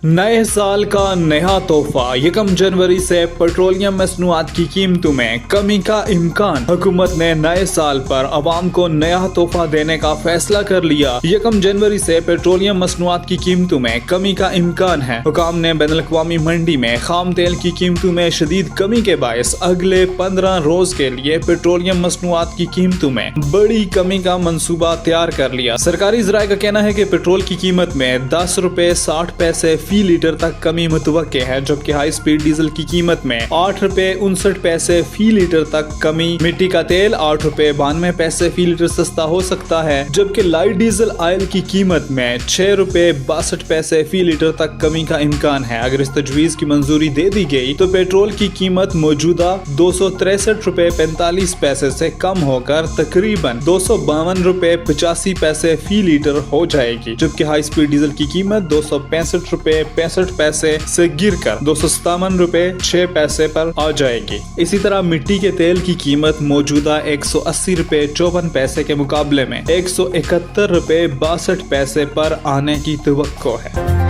नए साल का नया तोहफा 1 जनवरी से पेट्रोलियम मसनूआत की कीमतों में कमी का इम्कान। हुकूमत ने नए साल पर आवाम को नया तोहफा देने का फैसला कर लिया। 1 जनवरी से पेट्रोलियम मसनूआत की कीमतों में कमी का इम्कान है। हुकाम ने बैनुल-अक़वामी मंडी में खाम तेल की कीमतों में शदीद कमी के बायस अगले 15 रोज के लिए पेट्रोलियम मसनूआत की कीमतों में बड़ी कमी का मंसूबा तैयार कर लिया। सरकारी ज़राए का कहना है कि पेट्रोल की कीमत में 10 रुपए 60 पैसे फी लीटर तक कमी मुतवक्के है, जबकि हाई स्पीड डीजल की कीमत में 8 रुपए 59 पैसे फी लीटर तक कमी। मिट्टी का तेल 8 रुपए 92 पैसे फी लीटर सस्ता हो सकता है, जबकि लाइट डीजल ऑयल की कीमत में 6 रुपए 62 पैसे फी लीटर तक कमी का इम्कान है। अगर इस तजवीज की मंजूरी दे दी गई तो पेट्रोल की कीमत मौजूदा 263 रुपए 45 पैसे से कम होकर तकरीबन 252 रुपए 85 पैसे फी लीटर हो जाएगी, जबकि हाई स्पीड डीजल की कीमत 265 रुपए 65 पैसे से गिरकर 257 रुपए 6 पैसे पर आ जाएगी। इसी तरह मिट्टी के तेल की कीमत मौजूदा 180 रुपए 54 पैसे के मुकाबले में 171 रुपए 62 पैसे पर आने की तवक्को है।